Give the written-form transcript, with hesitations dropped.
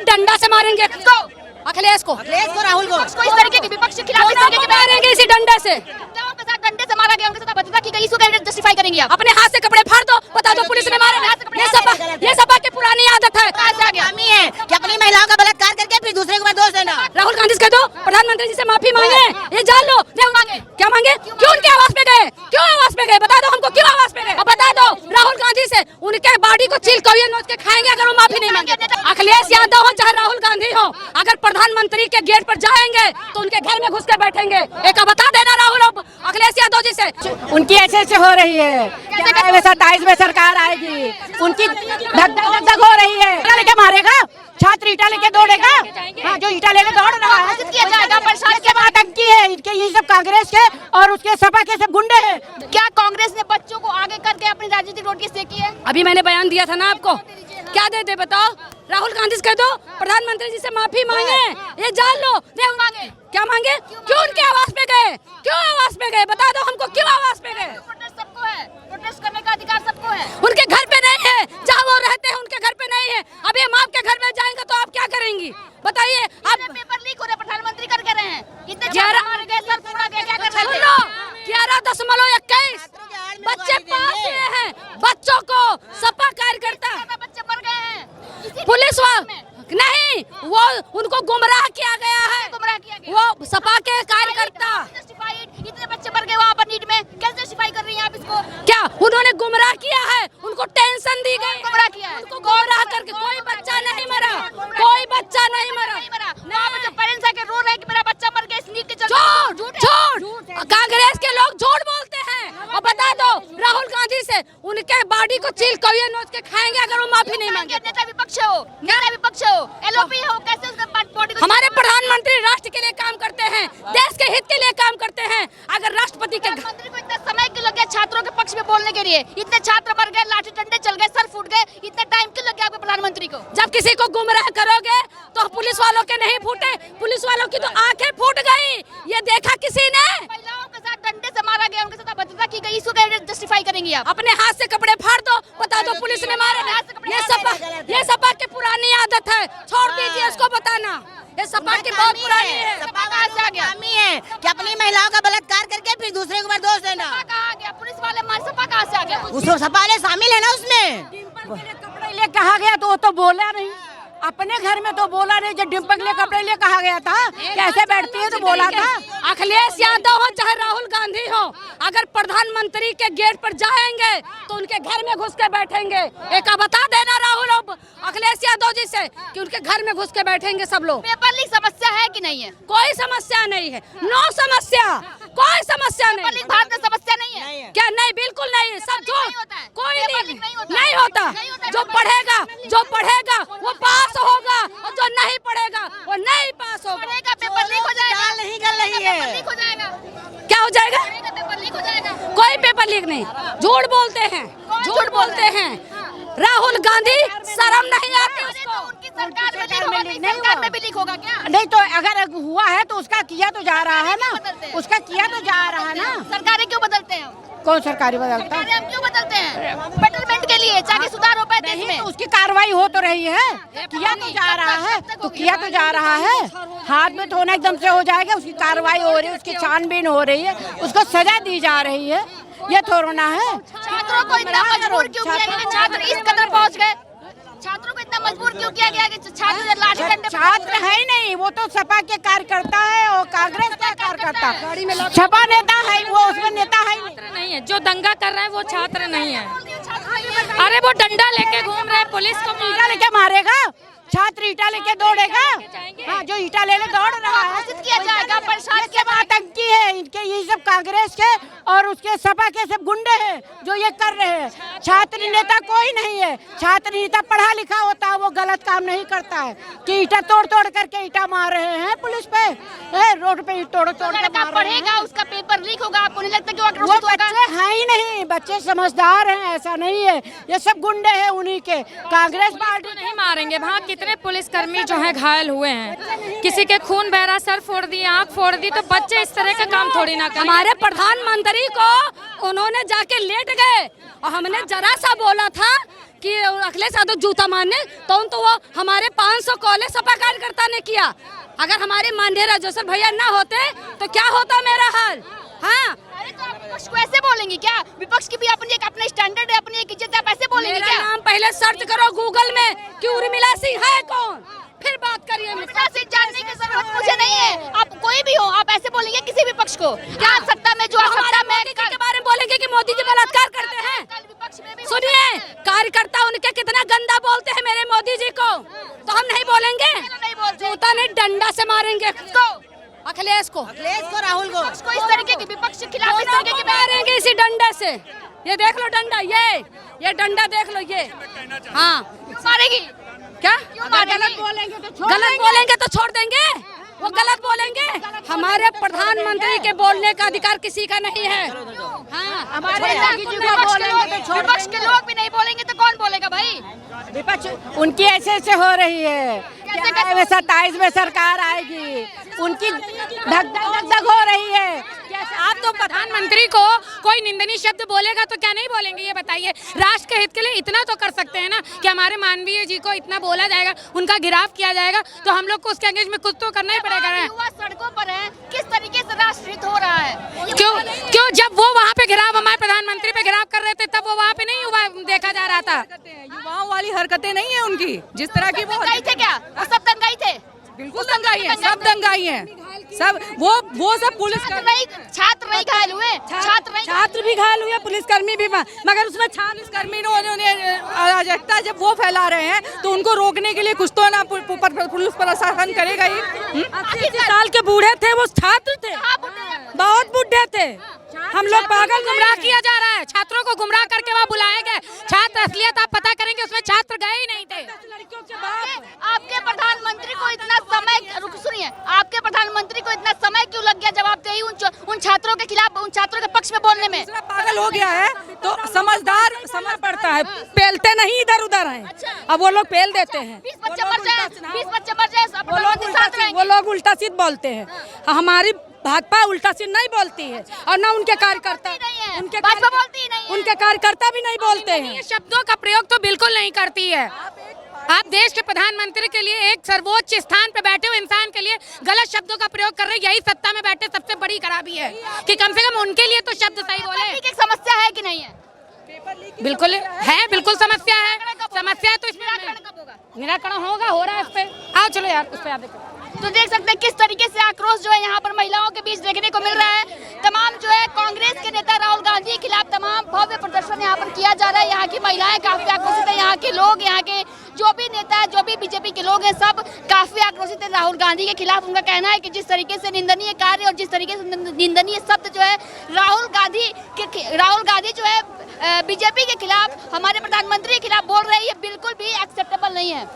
डंडा से मारेंगे किसको? अखिलेश को, राहुल को इस तरीके के विपक्ष के खिलाफ इस तरीके के मारेंगे इसी डंडे से। उनके साथ डंडे से मारा गया, उनके साथ बदला की गई, इसको कैसे जस्टिफाई करेंगे आप? अपने हाथ से कपड़े फाड़ दो, बता दो पुलिस ने मारा। ये सपा की पुरानी आदत है कि अपनी महिलाओं का बलात्कार करके फिर दूसरे के ऊपर दोष देना। राहुल गांधी से कह दो प्रधानमंत्री जी से माफी मांगे, ये जान लो। क्या मांगे? क्यों उनके आवाज पे गए? क्यों आवाज पे गए? बता दो हमको, क्यों आवाज पे गए? अब बता दो राहुल गांधी से, उनके बॉडी को चील कौवे नोच के खाएंगे अगर वो माफी नहीं मांगे। अखिलेश यादव हो चाहे राहुल गांधी हो, अगर प्रधानमंत्री के गेट पर जाएंगे तो उनके घर में घुस के बैठेंगे। एक बता देना राहुल अखिलेश यादव जी से। उनकी ऐसे हो रही है, 27 में सरकार आएगी, उनकी धक हो रही है। ईटा लेके मारेगा, छात्र ईटा लेके दौड़ेगा। हाँ, जो ईटा लेके दौड़ रहा है इसके आतंकी है, इनके ये सब कांग्रेस के और उसके सपा के सब गुंडे हैं। क्या कांग्रेस ने बच्चों को आगे करके अपनी राजनीतिक रोटी सेकी है? अभी मैंने बयान दिया था ना आपको, क्या दे बताओ? राहुल गांधी से कह दो प्रधानमंत्री जी से माफी मांगे, ये जान लो। मांगे क्या मांगे? क्यों उनके आवाज पे गए? क्यों आवाज पे गए? बता दो हमको, क्यों आवाज पे गए? प्रोटेस्ट सबको है, प्रोटेस्ट करने का अधिकार सबको है। उनके घर पे नहीं है, जहाँ वो रहते हैं उनके घर पे नहीं है। अब हम आपके घर में जाएंगे तो आप क्या करेंगी बताइए? आप पेपर लीक हो रहे, प्रधानमंत्री कर रहे हैं, इतने 11.21 बच्चे पास हुए हैं। बच्चों को सपा कार्यकर्ता, बच्चे मर गए हैं। पुलिस नहीं, वो उनको गुमराह किया गया है, गुमराह किया गया। वो सपा के कार्यकर्ता। इतने बच्चे मर गए वहाँ पर नीट में, कैसे जस्टिफाई कर रही हैं आप इसको? क्या उन्होंने गुमराह किया है? उनको टेंशन दी गई, गुमराह किया है, उनको गुमराह करके कोई बच्चा नहीं मरा, कोई बच्चा नहीं मरा। वहाँ पर जो पेरेंट्स आके रो रहे हैं कि मेरा बच्चा मर गया इस नीट के चलते। झूठ, कांग्रेस के लोग झूठ बोलते हैं। और बता दो राहुल गांधी से, उनके बॉडी को चील कौवे नोच के खाएंगे अगर वो माफी नहीं मांगे। नेता विपक्ष हो, नेता विपक्ष हो, एलओपी हो, कैसे उसका बॉडी को? हमारे प्रधानमंत्री राष्ट्र के लिए काम करते हैं, देश के हित के लिए काम करते हैं। अगर राष्ट्रपति के मंत्री को इतना समय क्यों लग गया छात्रों के पक्ष में बोलने के लिए? इतने छात्र मर गए, लाठी डंडे चल गए, सर फूट गए, इतना टाइम क्यों लग गया आपको प्रधानमंत्री को? जब किसी को गुमराह करोगे तो पुलिस वालों के नहीं फूटे, पुलिस वालों की तो आंखें फूट गई। ये देखा किसी ने? महिलाओं के साथ डंडे से मारा गया, उनके साथ बदला की गई, इसको कैसे जस्टिफाई करेंगी आप? अपने हाथ से कपड़े फाड़ दो, बता दो पुलिस ने मारे। ये सपा की पुरानी आदत है, छोड़ दीजिए इसको बताना। ये सपा की बहुत पुरानी है। सपा कहाँ से आ गया? है कि अपनी महिलाओं का बलात्कार करके फिर दूसरे के ऊपर दोष देना। सपा कहाँ आ गया? पुलिस वाले मार, सपा कहाँ से आ गया? उसको सपा वाले शामिल है ना उसमें। कपड़े ले कहा गया तो वो तो बोला नहीं, अपने घर में तो बोला नहीं। जब डिम्पल के लिए कपड़े लिए कहा गया था, कैसे बैठती है तो बोला था। अखिलेश यादव हो चाहे राहुल गांधी हो, अगर प्रधानमंत्री के गेट पर जाएंगे तो उनके घर में घुस के बैठेंगे। एक बता देना राहुल अखिलेश यादव जी से कि उनके घर में घुस के बैठेंगे सब लोग। पेपर लीक समस्या है कि नहीं है? कोई समस्या नहीं है, नो समस्या, कोई समस्या नहीं। पेपर लीक भारत में समस्या नहीं है क्या? नहीं, बिल्कुल नहीं, सब झूठ, कोई लीक नहीं होता। जो पढ़ेगा वो पास होगा, और जो नहीं पढ़ेगा वो नहीं पास होगा। पेपर लीक हो जाएगा, नहीं कर रही है। लीक हो जाएगा, क्या हो जाएगा? पेपर लीक हो जाएगा। कोई पेपर लीक नहीं, झूठ बोलते हैं, झूठ बोलते हैं। राहुल गांधी शर्म नहीं आती उसको? उनकी सरकार में लीक होगा, सरकार में भी लीक होगा क्या? नहीं तो अगर हुआ है तो उसका किया तो जा रहा है ना, उसका किया तो जा रहा है ना। सरकारें क्यों बदलते हैं? कौन सरकारी बदलता? सरकारें हम क्यों बदलते हैं? बेटरमेंट के लिए, ताकि सुधार हो पाए देश नहीं में। तो उसकी कार्रवाई हो तो रही है, किया तो जा रहा है, तो किया तो जा रहा है। हाथ में धोना एकदम से हो जाएगा, उसकी कार्रवाई हो रही है, उसकी छानबीन हो रही है, उसको सजा दी जा रही है। ये थोड़ा है। छात्रों को इतना मजबूर क्यों किया गया कि छात्र इस कदर पहुंच गए? छात्रों को इतना मजबूर क्यों किया गया कि छात्र लाठी डंडे? छात्र है ही नहीं, वो तो सपा के कार्यकर्ता है और कांग्रेस का कार्यकर्ता। सपा नेता है वो, उसमें नेता है नहीं है। जो दंगा कर रहा है वो छात्र नहीं है। अरे वो डंडा लेके घूम रहे हैं, पुलिस को ईटा लेके मारेगा, छात्र ईटा लेके दौड़ेगा। हाँ, जो ईटा लेने दौड़ रहा है किया जाएगा, परेशान ये सब आतंकी है, इनके ये सब कांग्रेस के और उसके सपा के सब गुंडे हैं जो ये कर रहे हैं। छात्र नेता कोई नहीं है, छात्र नेता पढ़ा लिखा होता है, वो गलत काम नहीं करता है कि ईटा तोड़ तोड़ करके ईटा मार रहे हैं पुलिस पे, रोड पे तोड़ तोड़ के मार रहे हैं। पढ़ेगा, उसका पेपर लीक होगा, आपको नहीं लगता कि वो बच्चे हैं ही नहीं, बच्चे समझदार हैं, ऐसा नहीं है। ये सब गुंडे हैं उन्हीं के, कांग्रेस पार्टी नहीं मारेंगे। वहाँ कितने पुलिसकर्मी जो हैं घायल हुए हैं, किसी के खून बह रहा, सर फोड़ दी, आँख फोड़ दी, तो बच्चे इस तरह का काम थोड़ी ना करें। हमारे प्रधानमंत्री को उन्होंने जाके लेट गए और हमने जरा सा बोला था कि अखिलेश यादव जूता मारने, तो वो हमारे 500 कॉलेज सपा कार्यकर्ता ने किया। अगर हमारे माननीय राजेश्वर भैया ना होते तो क्या होता मेरा हाल। हाँ, अरे तो आप विपक्ष को ऐसे बोलेंगे क्या? विपक्ष की भी अपनी एक अपना स्टैंडर्ड है, अपनी एक इज्जत है, आप ऐसे बोलेंगे मेरा क्या? नाम पहले सर्च करो गूगल में कि उर्मिला सिंह है कौन, फिर बात करिए। उर्मिला सिंह जानने की जरूरत मुझे नहीं है, आप कोई भी हो, आप ऐसे बोलेंगे किसी विपक्ष को? क्या सत्ता में जो सत्ता में के बारे में बोलेंगे कि मोदी जी बलात्कार करते हैं। कल विपक्ष में भी सुनिए, कार्यकर्ता उनके कितना गंदा बोलते हैं मेरे मोदी जी को, तो हम नहीं बोलेंगे। नहीं बोलते। जूता नहीं, डंडा से मारेंगे किसको? अखिलेश को, राहुल को। विपक्ष को इस तरीके के विपक्ष के खिलाफ इस दोनों तरीके को के मारेंगे इसी डंडे से। ये देख लो डंडा, ये डंडा देख लो ये। हाँ, मारेगी क्या गलत बोलेंगे तो छोड़ देंगे, वो गलत बोलेंगे। हमारे प्रधानमंत्री के बोलने का अधिकार किसी का नहीं है। हाँ, हमारे विपक्ष के लोग भी नहीं बोलेंगे तो कौन बोलेगा भाई? विपक्ष उनकी ऐसे हो रही है। 27 में सरकार आएगी, उनकी धक हो रही है। आप तो प्रधानमंत्री को कोई निंदनीय शब्द बोलेगा तो क्या नहीं बोलेंगे, ये बताइए। राष्ट्र के हित के लिए इतना तो कर सकते हैं ना कि हमारे मानवीय जी को इतना बोला जाएगा, उनका गिराव किया जाएगा, तो हम लोग को उसके अंगेज में कुछ तो करना ही पड़ेगा। युवा सड़कों पर है, किस तरीके से राष्ट्र हित हो रहा है? क्यों जब वो वहाँ पे घिराव हमारे प्रधानमंत्री पे घिराव कर रहे थे तब वो वहाँ पे नहीं हुआ देखा जा रहा था। युवाओं वाली हरकतें नहीं है उनकी, जिस तरह की वो दंगाई थे क्या? वो सब दंगाई थे? बिल्कुल दंगाई है, सब दंगाई है, सब वो सब पुलिस छात्र नहीं घायल हुए, छात्र भी घायल हुए, पुलिसकर्मी भी, मगर उसमें पुलिसकर्मी ने अराजकता जब वो फैला रहे हैं तो उनको रोकने के लिए कुछ तो ना पुलिस प्रशासन करेगा ही। 80 साल के बूढ़े थे, वो छात्र थे, बहुत बूढ़े थे। हम लोग पागल गुमराह किया जा रहा है, छात्रों को गुमराह करके वहाँ बुलाए गए। छात्र असलियत आप पता करेंगे, उसमें छात्र गए ही नहीं थे। आपके प्रधानमंत्री को इतना समय, सुनिए, आपके प्रधानमंत्री को इतना समय क्यों लग गया जवाबदेही उन छात्रों के खिलाफ, उन छात्रों के पक्ष में बोलने में? पागल हो गया है तो समझदार समझ पड़ता है, पेलते नहीं इधर उधर हैं। अब वो लोग पेल देते हैं। 20 बच्चे मर जाए, 20 बच्चे मर जाए, वो लोग उल्टा सीध बोलते हैं। हमारी भाजपा उल्टा सीध नहीं बोलती है, और न उनके कार्यकर्ता, उनके कार्यकर्ता भी नहीं बोलते हैं। ये शब्दों का प्रयोग तो बिल्कुल नहीं करती है। आप देश के प्रधानमंत्री के लिए, एक सर्वोच्च स्थान पे बैठे हुए इंसान के लिए गलत शब्दों का प्रयोग कर रहे हैं। यही सत्ता में बैठे सबसे बड़ी खराबी है कि कम से कम उनके लिए तो शब्द सही बोले। एक समस्या है कि नहीं है? बिल्कुल है, बिल्कुल समस्या है। समस्या है तो इसमें निराकरण होगा, हो रहा है। इस पे आओ, चलो यार, उस पे आप देखो। तो देख सकते हैं किस तरीके से आक्रोश जो है यहाँ पर महिलाओं के बीच देखने को मिल रहा है। तमाम जो है कांग्रेस के नेता राहुल गांधी के खिलाफ तमाम भव्य प्रदर्शन यहाँ पर किया जा रहा है। यहाँ की महिलाएं काफी आक्रोशित है, यहाँ के लोग, यहाँ के जो भी नेता है, जो भी बीजेपी के लोग हैं, सब काफी आक्रोशित है राहुल गांधी के खिलाफ। उनका कहना है कि जिस तरीके से निंदनीय कार्य और जिस तरीके से निंदनीय शब्द जो है राहुल गांधी जो है बीजेपी के खिलाफ, हमारे प्रधानमंत्री के खिलाफ बोल रहे हैं, ये बिल्कुल भी एक्सेप्टेबल नहीं है।